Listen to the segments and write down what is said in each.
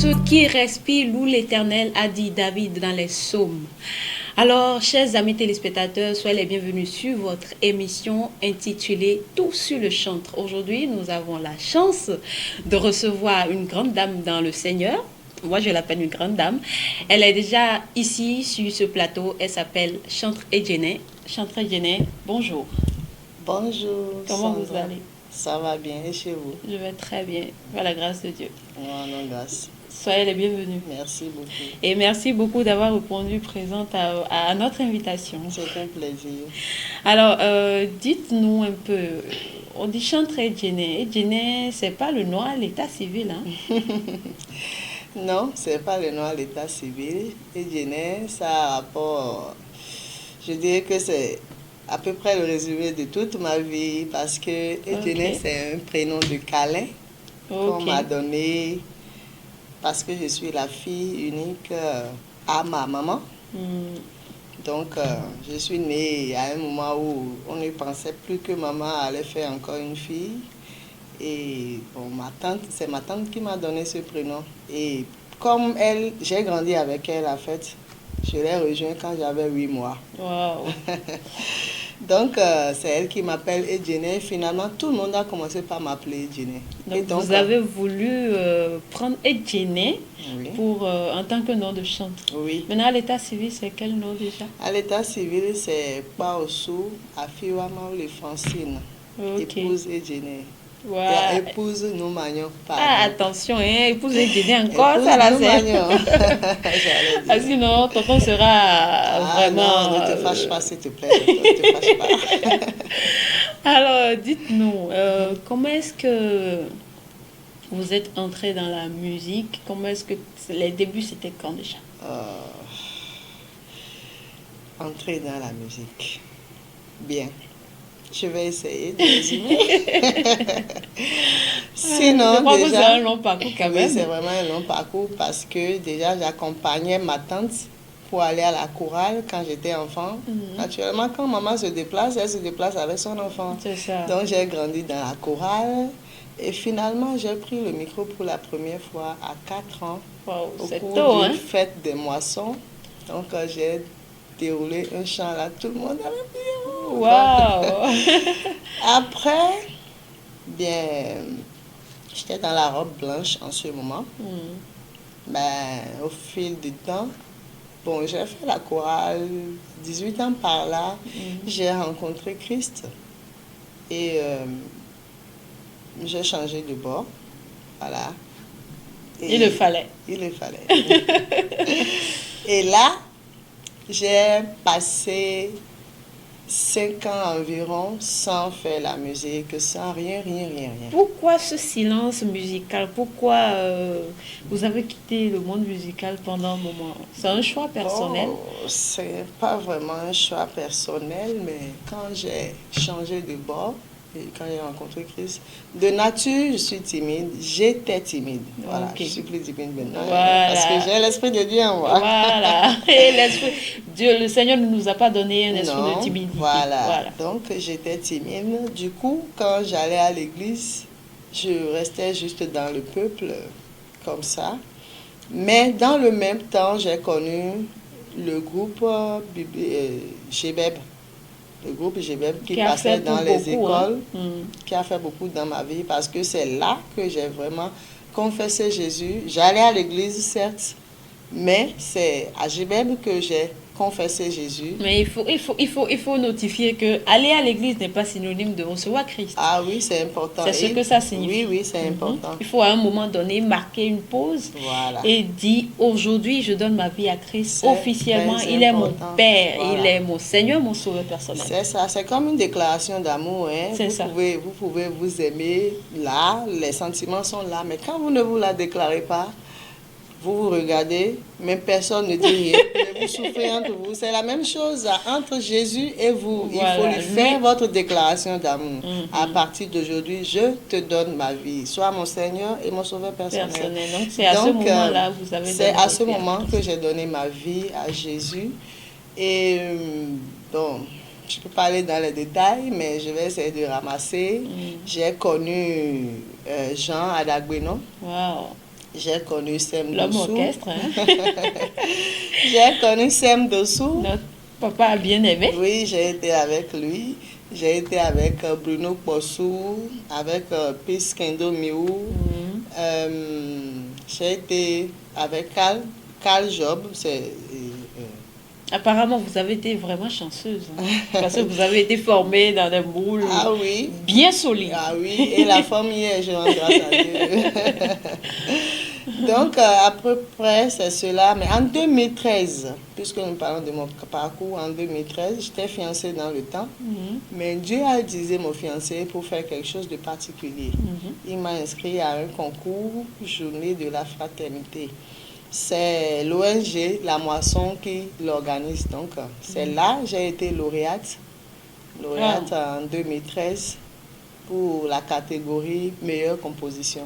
ce qui respire loue l'Éternel, a dit David dans les psaumes. Alors, chers amis téléspectateurs, soyez les bienvenus sur votre émission intitulée Tout sur le chantre. Aujourd'hui, nous avons la chance de recevoir une grande dame dans le Seigneur. Moi, je l'appelle une grande dame. Elle est déjà ici sur ce plateau. Elle s'appelle Chantre Edjene. Chantre Edjene, bonjour. Bonjour. Comment Sandra. vous allez? Ça va bien, et chez vous? Je vais très bien, par la grâce de Dieu. Non, grâce. Soyez les bienvenus. Merci beaucoup. Et merci beaucoup d'avoir répondu présente à notre invitation. C'est un plaisir. Alors, dites-nous un peu, on dit Chantre Edjene. Edjene, c'est pas le nom à l'état civil, hein? Non, c'est pas le nom à l'état civil. Edjene, ça a rapport. Je dirais que c'est à peu près le résumé de toute ma vie parce que Edjene, c'est un prénom de câlin qu'on m'a donné parce que je suis la fille unique à ma maman. Donc, je suis née à un moment où on ne pensait plus que maman allait faire encore une fille. Et bon, c'est ma tante qui m'a donné ce prénom. Et comme elle, j'ai grandi avec elle en fait. Je l'ai rejoint quand j'avais 8 mois. Wow. Donc, c'est elle qui m'appelle Edjene. Finalement, tout le monde a commencé par m'appeler Edjene. Donc, vous avez voulu prendre Edjene oui. En tant que nom de chantre. Oui. Maintenant, à l'état civil, c'est quel nom déjà? À l'état civil, c'est Paosu Afiwama ou les Francine. Épouse Edjene. Wow. Et épouse nous manions pas. Ah, attention, hein, épouse Edjene encore, ça la sert. Ah, sinon, tonton sera vraiment... Non, ne te fâche pas, s'il te plaît. Ne te fâche pas. Alors, dites-nous, comment est-ce que vous êtes entré dans la musique? Comment est-ce que les débuts, c'était quand déjà? Entrer dans la musique. Bien. Je vais essayer de résumer. Sinon, je crois déjà, que c'est un long parcours quand même. Oui, c'est vraiment un long parcours parce que déjà, j'accompagnais ma tante pour aller à la chorale quand j'étais enfant. Naturellement, quand maman se déplace, elle se déplace avec son enfant. C'est ça. Donc, j'ai grandi dans la chorale. Et finalement, j'ai pris le micro pour la première fois à 4 ans. Wow, au cours d'une fête des moissons. Donc, j'ai déroulé un chant là, tout le monde avait dit wow. Après, bien, j'étais dans la robe blanche en ce moment. Ben, au fil du temps, bon, j'ai fait la chorale, 18 ans par là, j'ai rencontré Christ et j'ai changé de bord. Voilà. Et il le fallait. Il le fallait. Et là, j'ai passé 5 ans environ sans faire la musique, sans rien. Pourquoi ce silence musical? Pourquoi vous avez quitté le monde musical pendant un moment? C'est un choix personnel? C'est pas vraiment un choix personnel, mais quand j'ai changé de bord, et quand j'ai rencontré Christ, de nature, je suis timide. J'étais timide. Voilà, je suis plus timide maintenant. Voilà. Parce que j'ai l'Esprit de Dieu en moi. Voilà. Et Dieu, le Seigneur ne nous a pas donné un esprit de timidité. Voilà. Donc, j'étais timide. Du coup, quand j'allais à l'église, je restais juste dans le peuple, comme ça. Mais dans le même temps, j'ai connu le groupe Gebeb. Le groupe Gebeb qui passait dans les écoles, qui a fait beaucoup dans ma vie parce que c'est là que j'ai vraiment confessé Jésus. J'allais à l'église, certes, mais c'est à Gebeb que j'ai confessé Jésus. Mais il faut notifier que aller à l'église n'est pas synonyme de recevoir Christ. Ah oui, c'est important. C'est ce que ça signifie. Oui, c'est important. Il faut à un moment donné marquer une pause et dire aujourd'hui je donne ma vie à Christ officiellement. Il est mon Père, il est mon Seigneur, mon Sauveur personnel. C'est ça, c'est comme une déclaration d'amour. Hein. Vous pouvez vous aimer là, les sentiments sont là, mais quand vous ne vous la déclarez pas, vous regardez, même personne ne dit rien, mais vous souffrez entre vous. C'est la même chose entre Jésus et vous. Voilà, il faut lui faire votre déclaration d'amour. À partir d'aujourd'hui, je te donne ma vie. Sois mon Seigneur et mon Sauveur personnel. Donc, c'est à ce moment-là que vous avez C'est à ce moment que j'ai donné ma vie à Jésus. Et bon, je peux parler dans les détails, mais je vais essayer de ramasser. J'ai connu Jean Adagbeno. Wow. J'ai connu Sem L'homme Dossou. orchestre, hein? J'ai connu Sem Dossou. Notre papa a bien aimé. Oui, j'ai été avec lui. J'ai été avec Bruno Possou, avec Peace Kendo Miou. J'ai été avec Carl Job. Apparemment, vous avez été vraiment chanceuse, hein, parce que vous avez été formée dans des moules Ah oui. bien solides. Ah oui, et la famille est jeune, grâce à Dieu. Donc, à peu près, c'est cela. Mais en 2013, puisque nous parlons de mon parcours, en 2013, j'étais fiancée dans le temps. Mais Dieu a utilisé mon fiancé pour faire quelque chose de particulier. Il m'a inscrit à un concours, Journée de la Fraternité. C'est l'ONG La Moisson qui l'organise. Donc, c'est là que j'ai été lauréate en 2013 pour la catégorie meilleure composition.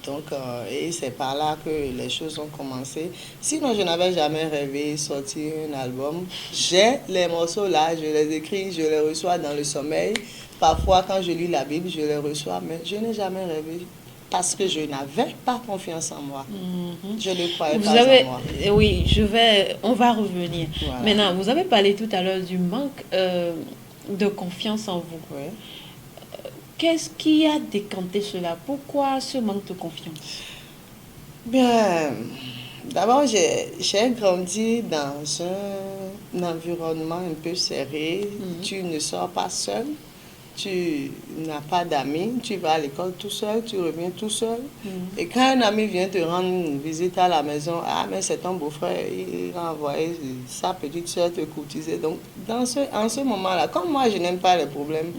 Donc, et c'est par là que les choses ont commencé. Sinon, je n'avais jamais rêvé sortir un album. J'ai les morceaux là, je les écris, je les reçois dans le sommeil. Parfois, quand je lis la Bible, je les reçois, mais je n'ai jamais rêvé. Parce que je n'avais pas confiance en moi. Je ne croyais pas en moi. Oui, on va revenir. Voilà. Maintenant, vous avez parlé tout à l'heure du manque de confiance en vous. Oui. Qu'est-ce qui a décanté cela? Pourquoi ce manque de confiance? Bien, d'abord, j'ai grandi dans un environnement un peu serré. Tu ne sors pas seul. Tu n'as pas d'amis, tu vas à l'école tout seul, tu reviens tout seul. Et quand un ami vient te rendre une visite à la maison, ah, mais c'est ton beau-frère, il a envoyé sa petite soeur te courtiser. Donc, en ce moment-là, comme moi, je n'aime pas les problèmes,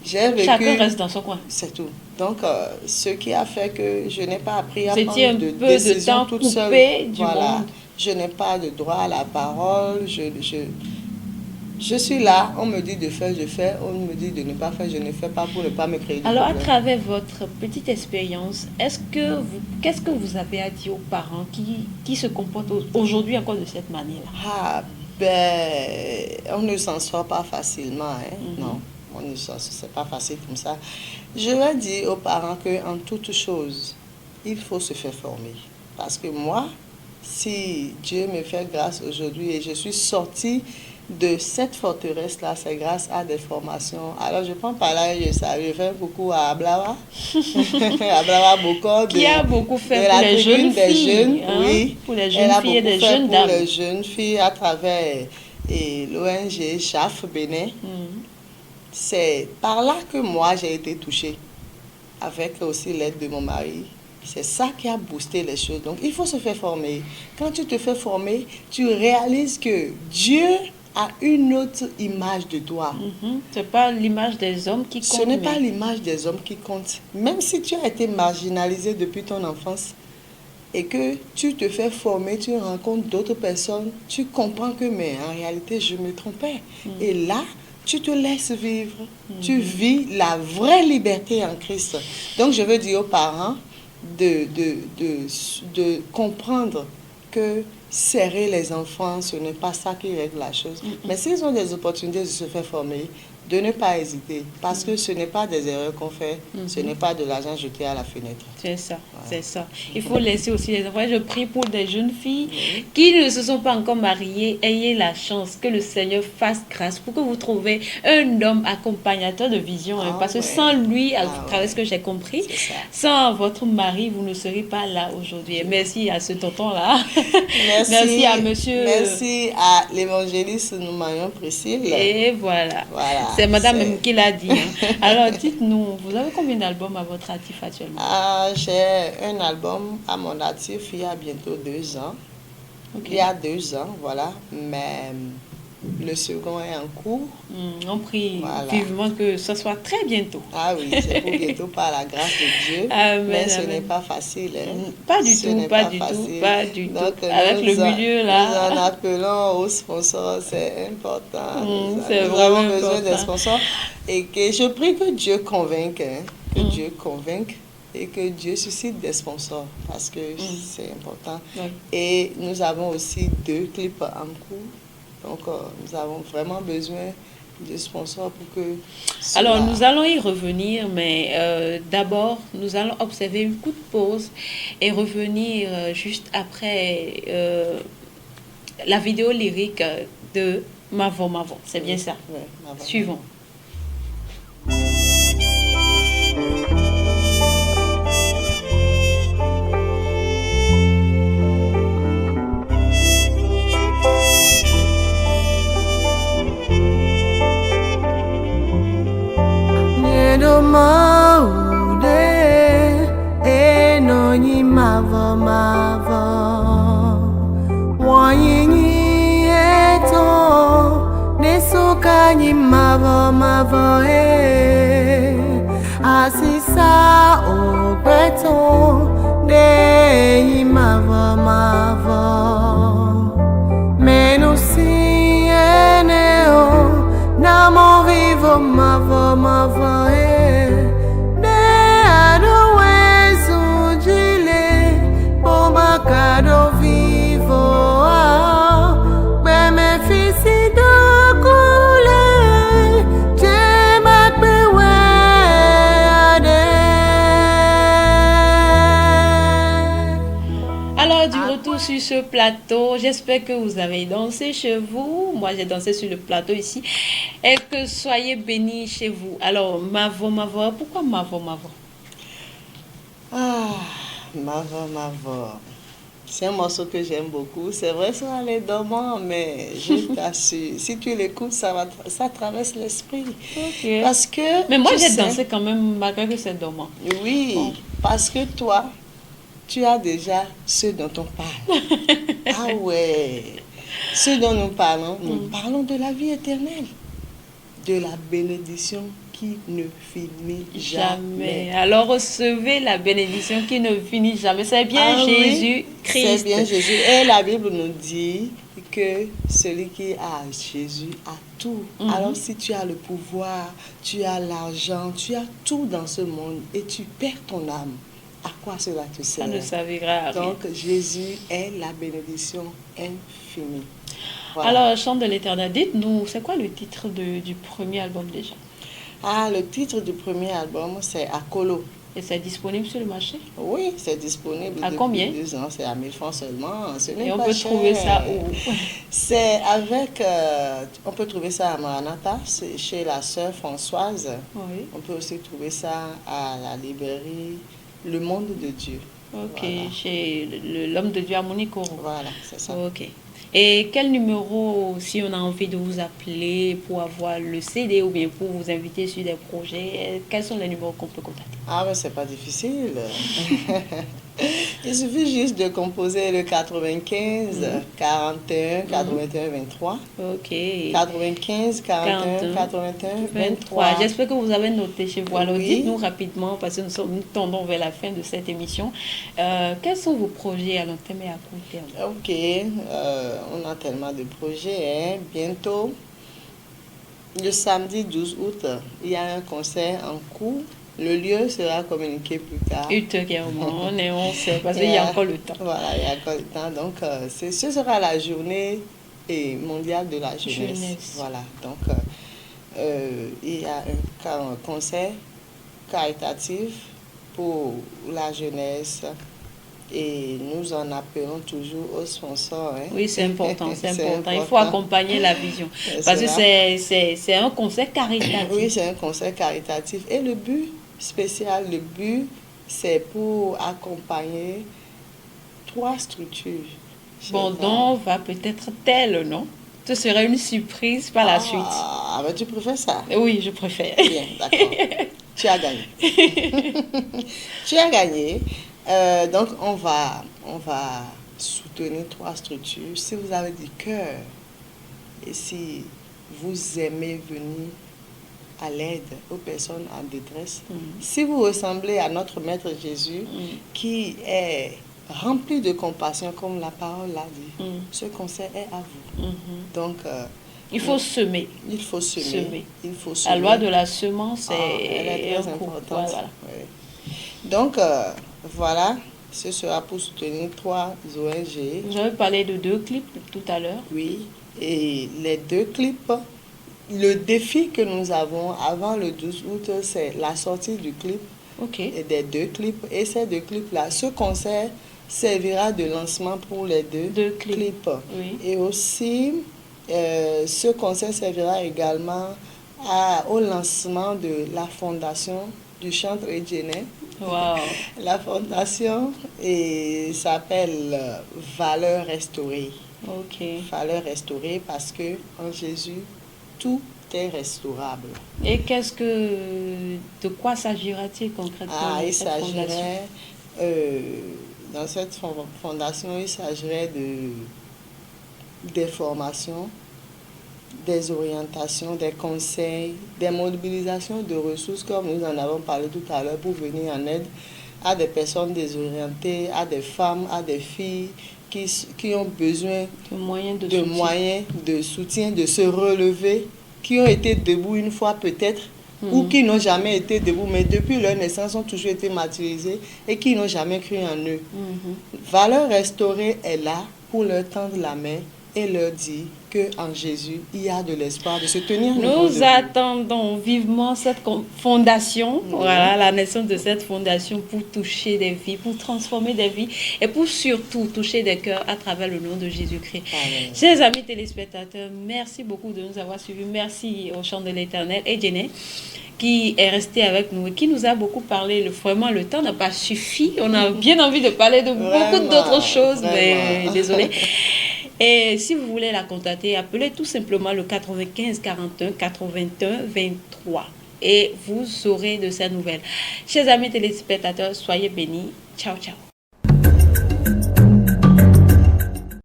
j'ai vécu... Chacun reste dans son coin. C'est tout. Donc, ce qui a fait que je n'ai pas appris à prendre de décisions toute seule. Voilà. Je n'ai pas de droit à la parole, je suis là, on me dit de faire, je fais, on me dit de ne pas faire, je ne fais pas pour ne pas me créer de Alors, problème. à travers votre petite expérience, qu'est-ce que vous avez à dire aux parents qui se comportent aujourd'hui encore de cette manière-là? Ah, ben, on ne s'en sort pas facilement, hein? Non, c'est pas facile comme ça. Je vais dire aux parents qu'en toute chose, il faut se faire former. Parce que moi, si Dieu me fait grâce aujourd'hui et je suis sortie de cette forteresse-là, c'est grâce à des formations. Alors, je prends par là, je fais beaucoup à Ablawa. Ablawa Boko. Qui a beaucoup fait pour les jeunes filles. Oui. Pour les jeunes filles et des jeunes dames. Pour les jeunes filles à travers l'ONG JAF Bénin. C'est par là que moi, j'ai été touchée. Avec aussi l'aide de mon mari. C'est ça qui a boosté les choses. Donc, il faut se faire former. Quand tu te fais former, tu réalises que Dieu a une autre image de toi. Ce n'est pas l'image des hommes qui compte. Ce n'est pas l'image des hommes qui compte. Même si tu as été marginalisé depuis ton enfance et que tu te fais former, tu rencontres d'autres personnes, tu comprends que, mais en réalité, je me trompais. Et là, tu te laisses vivre. Tu vis la vraie liberté en Christ. Donc, je veux dire aux parents de comprendre que serrer les enfants, ce n'est pas ça qui règle la chose. Mais s'ils ont des opportunités de se faire former, de ne pas hésiter. Parce que ce n'est pas des erreurs qu'on fait, ce n'est pas de l'argent jeté à la fenêtre. C'est ça, c'est ça. Il faut laisser aussi les enfants. Je prie pour des jeunes filles qui ne se sont pas encore mariées. Ayez la chance que le Seigneur fasse grâce pour que vous trouviez un homme accompagnateur de vision. Parce que sans lui, à travers ce que j'ai compris, sans votre mari, vous ne serez pas là aujourd'hui. Merci à ce tonton-là. Merci à monsieur. Merci à l'évangéliste Noumayon Priscille. Et voilà. C'est madame même qui l'a dit. Alors, dites-nous, vous avez combien d'albums à votre actif actuellement? J'ai un album à mon actif il y a bientôt 2 ans. Il y a 2 ans, voilà. Mais le second est en cours. On prie vivement que ce soit très bientôt. Ah oui, c'est pour bientôt par la grâce de Dieu. Mais ce n'est pas facile. Hein. Pas du tout, pas du tout. Donc, avec le milieu là. Nous en appelons aux sponsors, c'est important. Nous avons besoin des sponsors. Et que je prie que Dieu convainque. Que Dieu convainque. Et que Dieu suscite des sponsors. Parce que c'est important. Et nous avons aussi 2 clips en cours. Donc, nous avons vraiment besoin de sponsors pour que... Alors, nous allons y revenir, mais d'abord, nous allons observer une courte pause et revenir juste après la vidéo lyrique de Mavo Mavo. C'est bien ça? Oui, Mavo. Suivons. Mavo mavo wanyinyi eto nesuka nyi mavo mavo asisa ogbeto de nyi mavo mavo menusi eneo namo vivo mavo mavo Cado vivo me me fisi do coule je m'appelle Alors du retour sur ce plateau, j'espère que vous avez dansé chez vous. Moi j'ai dansé sur le plateau ici et que soyez bénis chez vous. Alors Mavo Mavo, pourquoi Mavo Mavo? Ah, Mavo Mavo. C'est un morceau que j'aime beaucoup. C'est vrai, ça les dormant, mais je t'assure, si tu l'écoutes, ça traverse l'esprit. Okay. Parce que... Mais moi, j'ai dansé quand même, malgré que c'est dormant. Oui, bon. Parce que toi, tu as déjà ce dont on parle. Ah ouais. Ce dont nous parlons parlons de la vie éternelle, de la bénédiction qui ne finit jamais. Alors recevez la bénédiction qui ne finit jamais. C'est bien Jésus-Christ. C'est bien Jésus. Et la Bible nous dit que celui qui a Jésus a tout. Alors si tu as le pouvoir, tu as l'argent, tu as tout dans ce monde et tu perds ton âme, à quoi cela te sert? Ça ne servira à rien. Donc Jésus est la bénédiction infinie. Voilà. Alors, Chant de l'Éternel, dites-nous, c'est quoi le titre du premier album déjà? Ah, le titre du premier album, c'est Akolo. Et c'est disponible sur le marché? Oui, c'est disponible. À combien? 2 ans, c'est à 1000 francs seulement. Et on peut trouver ça où? C'est avec... on peut trouver ça à Maranatha, c'est chez la sœur Françoise. Oui. On peut aussi trouver ça à la librairie Le Monde de Dieu. Ok, voilà. Chez l'homme de Dieu à Monikoro. Voilà, c'est ça. Ok. Et quel numéro, si on a envie de vous appeler pour avoir le CD ou bien pour vous inviter sur des projets, quels sont les numéros qu'on peut contacter? Ah, mais c'est pas difficile. Il suffit juste de composer le 95 41 81 23. Ok. 95 41 81 23. J'espère que vous avez noté chez vous. Alors, oui. Dites-nous rapidement, parce que nous tendons vers la fin de cette émission. Quels sont vos projets à long terme et à court terme? Ok, on a tellement de projets. Hein. Bientôt, le samedi 12 août, il y a un concert en cours. Le lieu sera communiqué plus tard. Ultérieurement, on sait, parce qu'il y a encore le temps. Voilà, il y a encore le temps. Donc, ce sera la journée mondiale de la jeunesse. Voilà, donc, il y a un concert caritatif pour la jeunesse. Et nous en appelons toujours aux sponsors. Hein. Oui, c'est important, c'est important. Il faut accompagner la vision. Parce que c'est un concert caritatif. Oui, c'est un concert caritatif. Et le but spécial, c'est pour accompagner 3 structures. Bon, donc, va peut-être tel, non? Ce serait une surprise par la suite. Ah, mais tu préfères ça? Oui, je préfère. Bien, d'accord. Tu as gagné. Tu as gagné. Donc, on va soutenir 3 structures. Si vous avez du cœur et si vous aimez venir à l'aide aux personnes en détresse, si vous ressemblez à notre Maître Jésus qui est rempli de compassion, comme la parole l'a dit, ce concert est à vous. Donc, il faut semer. Il faut semer. Il faut semer. La loi de la semence est très importante. Voilà. Oui. Donc, voilà, ce sera pour soutenir 3 ONG. Vous avez parlé de 2 clips tout à l'heure. Oui, et les 2 clips le défi que nous avons avant le 12 août, c'est la sortie du clip Ok. et des 2 clips. Et ces 2 clips-là, ce concert servira de lancement pour les 2 clips. Oui. Et aussi, ce concert servira également au lancement de la fondation du chantre Edjené. Wow. La fondation s'appelle Valeurs restaurées. Ok. Valeurs restaurées parce que en Jésus, tout est restaurable. Et de quoi s'agira-t-il concrètement Il cette fondation? s'agirait, dans cette fondation, il s'agirait des formations, des orientations, des conseils, des mobilisations de ressources, comme nous en avons parlé tout à l'heure, pour venir en aide à des personnes désorientées, à des femmes, à des filles qui ont besoin de moyens de soutien, de se relever, qui ont été debout une fois peut-être, ou qui n'ont jamais été debout, mais depuis leur naissance ont toujours été martyrisés et qui n'ont jamais cru en eux. Valeurs restaurées est là pour leur tendre la main et leur dire qu'en Jésus, il y a de l'espoir de se tenir. Nous attendons vivement cette fondation, voilà, la naissance de cette fondation pour toucher des vies, pour transformer des vies et pour surtout toucher des cœurs à travers le nom de Jésus-Christ. Chers amis téléspectateurs, merci beaucoup de nous avoir suivis. Merci au Chant de l'Éternel et Edjené qui est resté avec nous et qui nous a beaucoup parlé. Vraiment, le temps n'a pas suffi. On a bien envie de parler de beaucoup d'autres choses, mais désolé. Et si vous voulez la contacter, appelez tout simplement le 95 41 81 23 et vous aurez de ces nouvelles. Chers amis téléspectateurs, soyez bénis. Ciao, ciao.